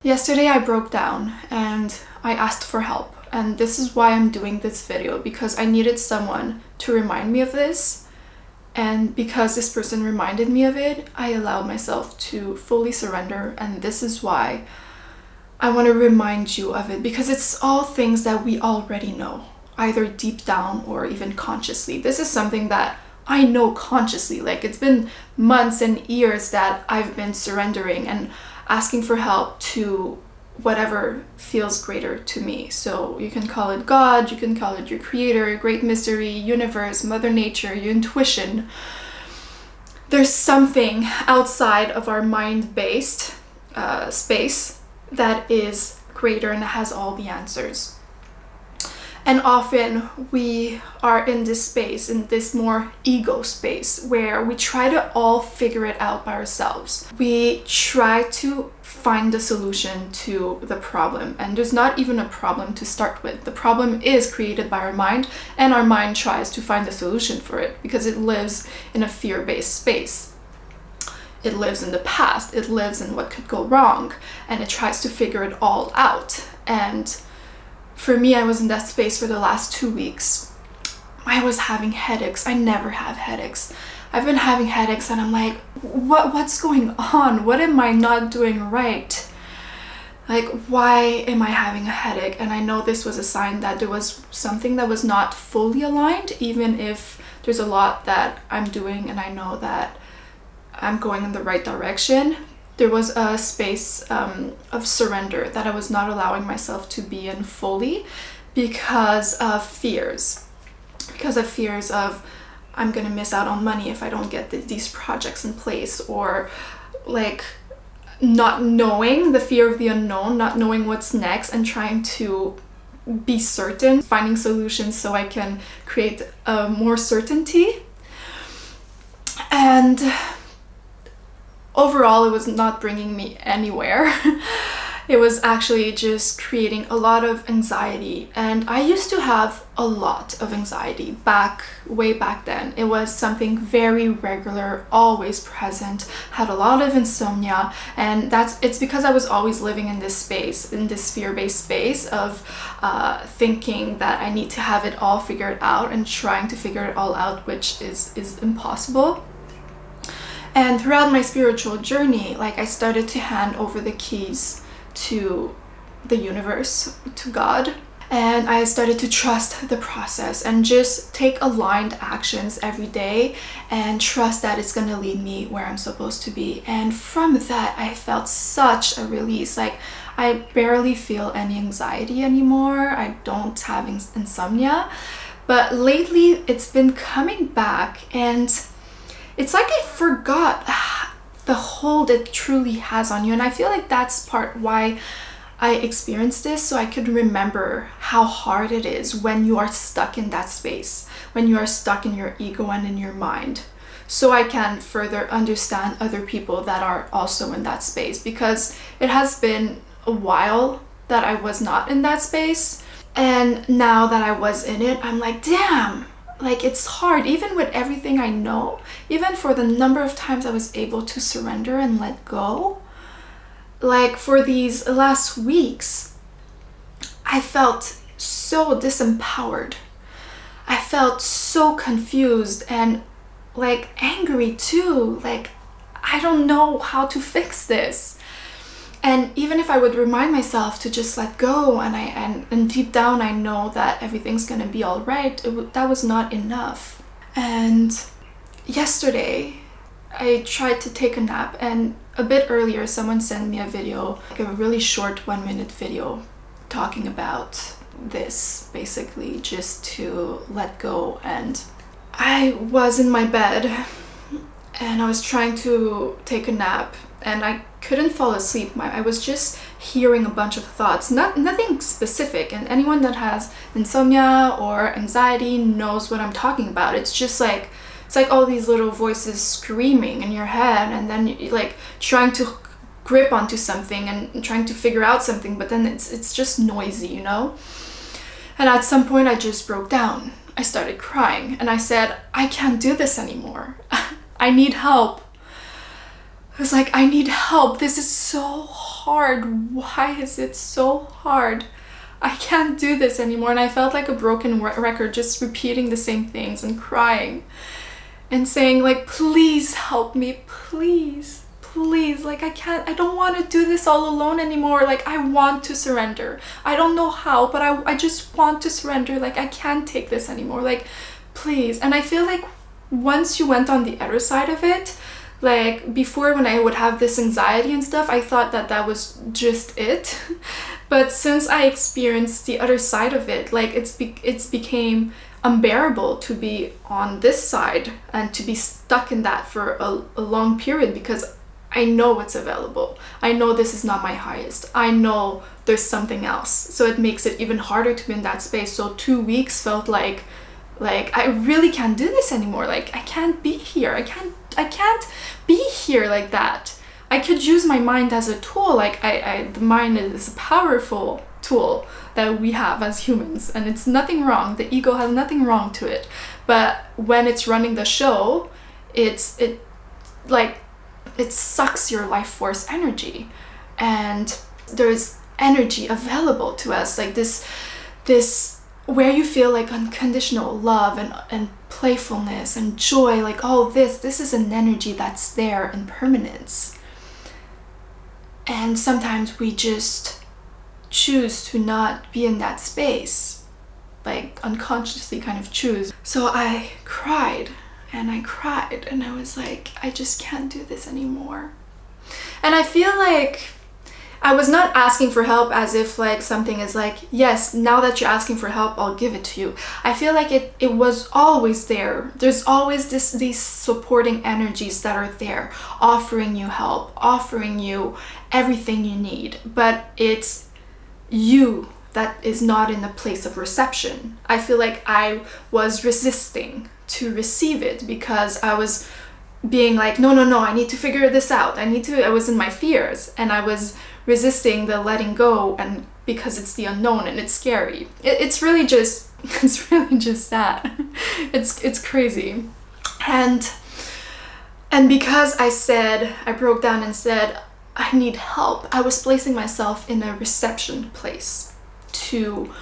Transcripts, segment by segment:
Yesterday I broke down and I asked for help, and this is why I'm doing this video, because I needed someone to remind me of this, and because this person reminded me of it, I allowed myself to fully surrender. And this is why I want to remind you of it, because it's all things that we already know, either deep down or even consciously. This is something that I know consciously. Like, it's been months and years that I've been surrendering and asking for help to whatever feels greater to me. So you can call it God, you can call it your creator, great mystery, universe, mother nature, your intuition. There's something outside of our mind-based space that is greater and has all the answers. And often we are in this space, in this more ego space, where we try to all figure it out by ourselves. We try to find the solution to the problem, and there's not even a problem to start with. The problem is created by our mind, and our mind tries to find a solution for it because it lives in a fear-based space. It lives in the past, it lives in what could go wrong, and it tries to figure it all out. And for me, I was in that space for the last 2 weeks. I was having headaches. I never have headaches. I've been having headaches and I'm like, what's going on? What am I not doing right? Like, why am I having a headache? And I know this was a sign that there was something that was not fully aligned, even if there's a lot that I'm doing and I know that I'm going in the right direction. There was a space of surrender that I was not allowing myself to be in fully because of fears. Because of fears of, I'm gonna miss out on money if I don't get these projects in place, or like not knowing, the fear of the unknown, not knowing what's next and trying to be certain, finding solutions so I can create more certainty. And overall, it was not bringing me anywhere. It was actually just creating a lot of anxiety. And I used to have a lot of anxiety way back then. It was something very regular, always present, had a lot of insomnia. And it's because I was always living in this space, in this fear-based space of thinking that I need to have it all figured out and trying to figure it all out, which is impossible. And throughout my spiritual journey, like, I started to hand over the keys to the universe, to God, and I started to trust the process and just take aligned actions every day and trust that it's gonna lead me where I'm supposed to be. And from that, I felt such a release. Like, I barely feel any anxiety anymore. I don't have insomnia, but lately it's been coming back, and it's like I forgot the hold it truly has on you. And I feel like that's part why I experienced this, so I could remember how hard it is when you are stuck in that space, when you are stuck in your ego and in your mind, so I can further understand other people that are also in that space, because it has been a while that I was not in that space. And now that I was in it, I'm like, damn, like, it's hard, even with everything I know, even for the number of times I was able to surrender and let go. Like, for these last weeks, I felt so disempowered. I felt so confused and like angry too. Like, I don't know how to fix this. And even if I would remind myself to just let go, and deep down I know that everything's gonna be all right, that was not enough. And yesterday I tried to take a nap, and a bit earlier someone sent me a video, like a really short 1-minute video talking about this, basically just to let go. And I was in my bed and I was trying to take a nap, and I couldn't fall asleep. I was just hearing a bunch of thoughts, nothing specific, and anyone that has insomnia or anxiety knows what I'm talking about. It's just like, it's like all these little voices screaming in your head, and then you're like trying to grip onto something and trying to figure out something, but then it's just noisy, you know? And at some point I just broke down. I started crying and I said, I can't do this anymore. I need help. I was like, I need help. This is so hard. Why is it so hard? I can't do this anymore. And I felt like a broken record, just repeating the same things and crying and saying like, please help me, please, please. Like, I don't want to do this all alone anymore. Like, I want to surrender. I don't know how, but I just want to surrender. Like, I can't take this anymore. Like, please. And I feel like once you went on the other side of it, like before when I would have this anxiety and stuff, I thought that that was just it. But since I experienced the other side of it, like it's became unbearable to be on this side and to be stuck in that for a long period, because I know it's available. I know this is not my highest. I know there's something else. So it makes it even harder to be in that space. So 2 weeks felt like I really can't do this anymore. Like, I can't be here. I can't be here like that. I could use my mind as a tool. Like, the mind is a powerful tool that we have as humans, and it's nothing wrong. The ego has nothing wrong to it. But when it's running the show, it sucks your life force energy, and there's energy available to us, like this where you feel like unconditional love and playfulness and joy, like, oh, this is an energy that's there in permanence. And sometimes we just choose to not be in that space, like unconsciously kind of choose. So I cried and I cried and I was like, I just can't do this anymore. And I feel like I was not asking for help as if like something is like, yes, now that you're asking for help, I'll give it to you. I feel like it was always there. There's always these supporting energies that are there, offering you help, offering you everything you need. But it's you that is not in a place of reception. I feel like I was resisting to receive it because I was being like, no, I need to figure this out. I was in my fears, and I was resisting the letting go, and because it's the unknown and it's scary. It's really just that. It's crazy. And because I broke down and said, I need help, I was placing myself in a reception place to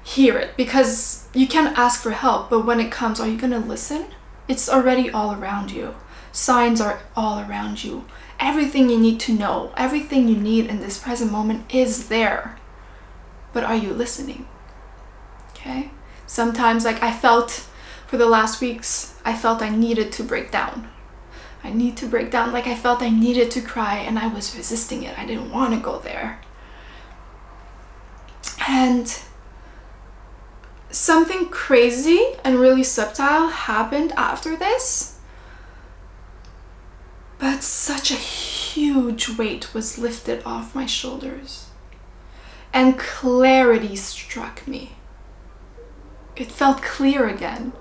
hear it, because you can ask for help, but when it comes, are you gonna listen? It's already all around you. Signs are all around you. Everything you need to know, everything you need in this present moment is there. But are you listening? Okay? Sometimes, like, I felt for the last weeks, I felt I needed to break down. I need to break down. Like, I felt I needed to cry, and I was resisting it. I didn't want to go there. And something crazy and really subtle happened after this. But such a huge weight was lifted off my shoulders, and clarity struck me. It felt clear again.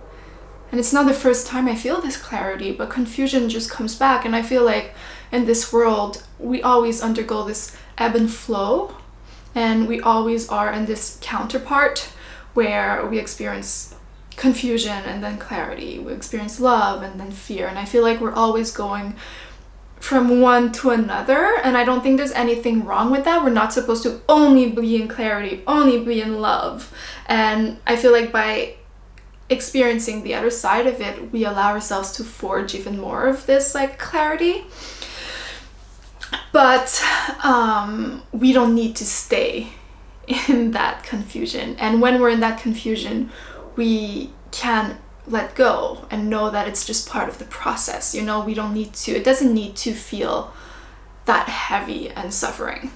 And it's not the first time I feel this clarity, but confusion just comes back. And I feel like in this world, we always undergo this ebb and flow, and we always are in this counterpart where we experience confusion and then clarity. We experience love and then fear. And I feel like we're always going from one to another, and I don't think there's anything wrong with that. We're not supposed to only be in clarity, only be in love. And I feel like by experiencing the other side of it, we allow ourselves to forge even more of this like clarity. But we don't need to stay in that confusion. And when we're in that confusion, we can let go and know that it's just part of the process. You know, we don't need to, it doesn't need to feel that heavy and suffering.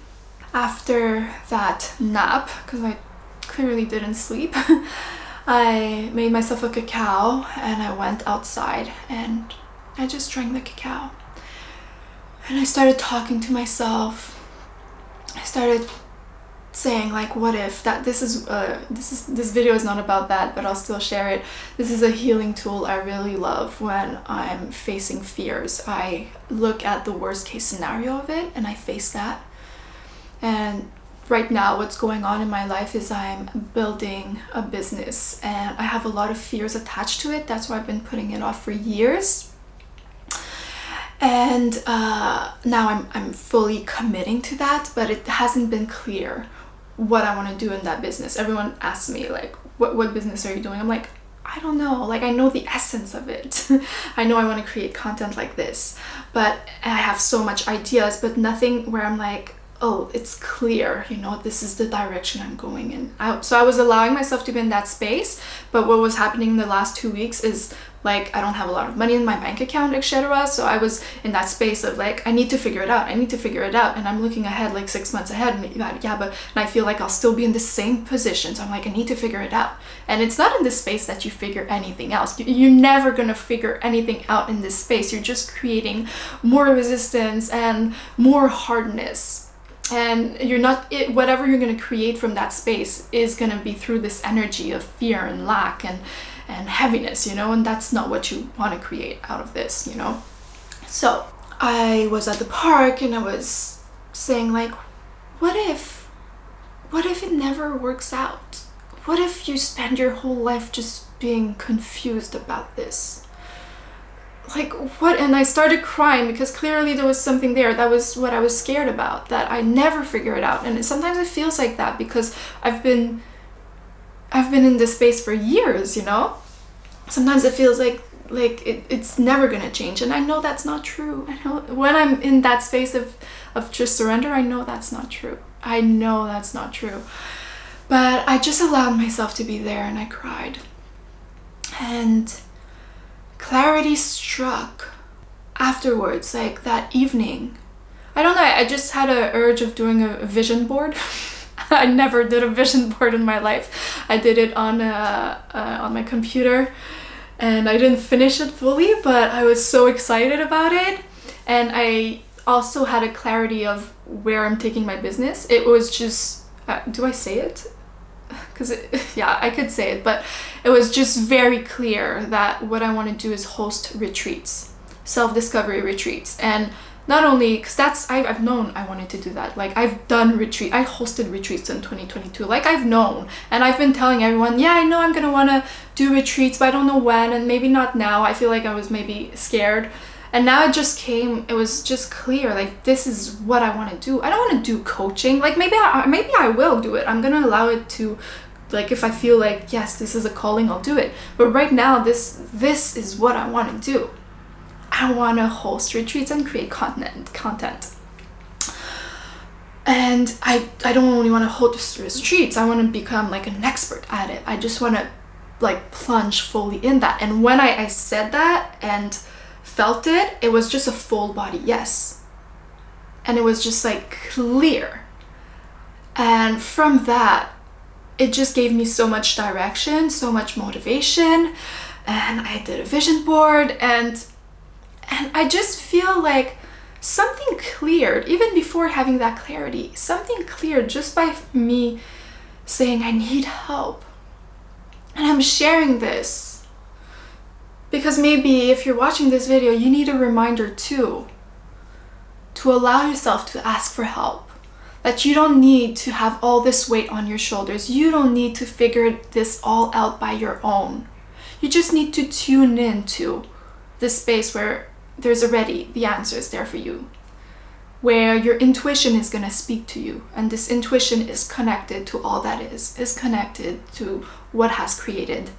After that nap, because I clearly didn't sleep, I made myself a cacao and I went outside and I just drank the cacao. And I started talking to myself. I started saying like, what if that this video is not about that, but I'll still share it. This is a healing tool I really love when I'm facing fears. I look at the worst case scenario of it and I face that. And right now what's going on in my life is I'm building a business and I have a lot of fears attached to it. That's why I've been putting it off for years. And now I'm fully committing to that, but it hasn't been clear what I want to do in that business. Everyone asks me like, what business are you doing? I'm like, I don't know. Like, I know the essence of it. I know I want to create content like this, but I have so much ideas, but nothing where I'm like, oh, it's clear, you know, this is the direction I'm going in. So I was allowing myself to be in that space, but what was happening in the last 2 weeks is like, I don't have a lot of money in my bank account, etc. So I was in that space of like, I need to figure it out. I need to figure it out. And I'm looking ahead like 6 months ahead, and and I feel like I'll still be in the same position. So I'm like, I need to figure it out. And it's not in this space that you figure anything else. You're never gonna figure anything out in this space. You're just creating more resistance and more hardness. And you're not, whatever you're going to create from that space is going to be through this energy of fear and lack and heaviness, you know, and that's not what you want to create out of this, you know. So I was at the park and I was saying like, what if it never works out? What if you spend your whole life just being confused about this? Like, what? And I started crying because clearly there was something there. That was what I was scared about, that I never figure it out. And sometimes it feels like that because I've been in this space for years, you know. Sometimes it feels like it's never gonna change, and I know that's not true. I know when I'm in that space of just surrender, I know that's not true. I know that's not true. But I just allowed myself to be there, and I cried. And clarity struck afterwards, like that evening. I don't know, I just had an urge of doing a vision board. I never did a vision board in my life. I did it on my computer, and I didn't finish it fully, but I was so excited about it. And I also had a clarity of where I'm taking my business. It was just, do I say it? Because yeah, I could say it, but it was just very clear that what I want to do is host retreats, self-discovery retreats. And not only because I've known I wanted to do that. Like, I've done I hosted retreats in 2022. Like, I've known, and I've been telling everyone, yeah, I know I'm gonna want to do retreats, but I don't know when, and maybe not now. I feel like I was maybe scared. And now it just came, it was just clear, like, this is what I want to do. I don't want to do coaching. Like, maybe I will do it. I'm going to allow it to, like, if I feel like, yes, this is a calling, I'll do it. But right now, this is what I want to do. I want to host retreats and create content. And I don't only want to host retreats. I want to become like an expert at it. I just want to like plunge fully in that. And when I said that and felt it, it was just a full body yes. And it was just like clear. And from that, it just gave me so much direction, so much motivation. And I did a vision board, and I just feel like something cleared, even before having that clarity, something cleared just by me saying I need help. And I'm sharing this because maybe if you're watching this video, you need a reminder too, to allow yourself to ask for help. That you don't need to have all this weight on your shoulders. You don't need to figure this all out by your own. You just need to tune into this space where there's already the answers there for you, where your intuition is going to speak to you, and this intuition is connected to all that is connected to what has created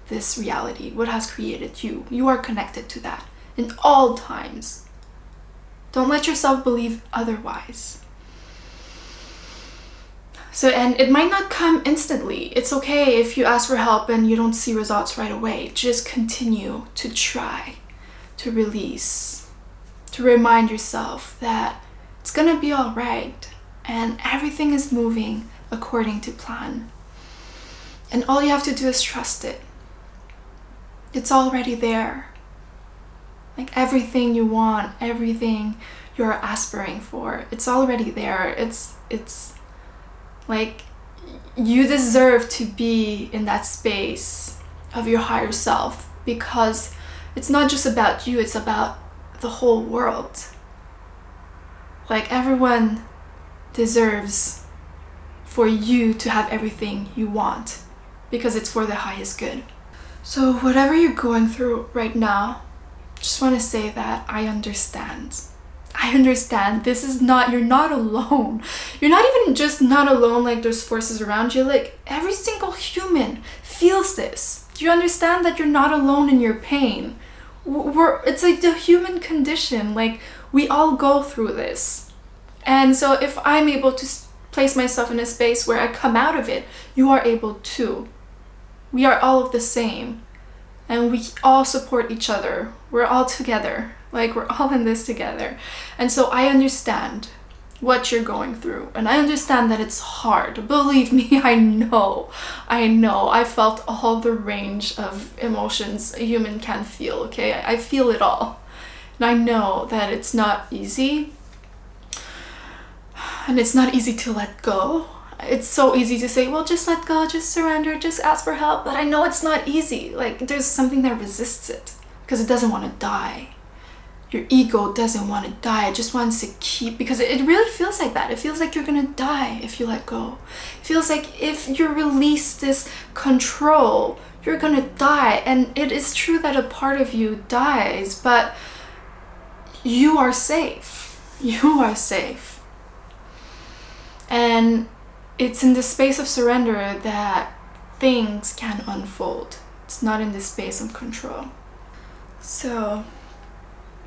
this reality, what has created you. You are connected to that in all times. Don't let yourself believe otherwise. So, and it might not come instantly. It's okay if you ask for help and you don't see results right away. Just continue to try, to release, to remind yourself that it's gonna be all right and everything is moving according to plan. And all you have to do is trust it. It's already there. Like everything you want, everything you're aspiring for, it's already there. It's like you deserve to be in that space of your higher self, because it's not just about you, it's about the whole world. Like everyone deserves for you to have everything you want, because it's for the highest good. So whatever you're going through right now, just want to say that I understand. I understand. This is not, you're not alone. You're not even just not alone, like there's forces around you. Like every single human feels this. Do you understand that you're not alone in your pain? It's like the human condition. Like we all go through this. And so if I'm able to place myself in a space where I come out of it, you are able to. We are all of the same. And we all support each other. We're all together. Like we're all in this together. And so I understand what you're going through. And I understand that it's hard. Believe me, I know. I felt all the range of emotions a human can feel, okay? I feel it all. And I know that it's not easy. And it's not easy to let go. It's so easy to say, well, just let go, just surrender, just ask for help. But I know it's not easy. Like there's something that resists it because it doesn't want to die. Your ego doesn't want to die. It just wants to keep, because it really feels like that. It feels like you're gonna die if you let go. It feels like if you release this control, you're gonna die. And it is true that a part of you dies, but you are safe. You are safe. And it's in the space of surrender that things can unfold. It's not in the space of control. So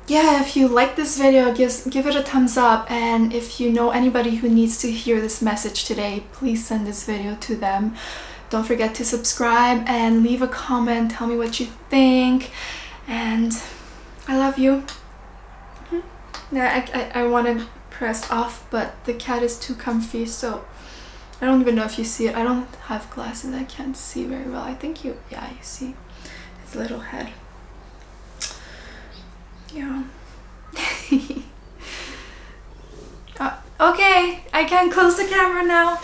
yeah, if you like this video, give it a thumbs up, and if you know anybody who needs to hear this message today, please send this video to them. Don't forget to subscribe and leave a comment, tell me what you think, and I love you. Yeah, I want to press off, but the cat is too comfy, so I don't even know if you see it. I don't have glasses, I can't see very well. I think you see his little head. Yeah. Okay, I can close the camera now.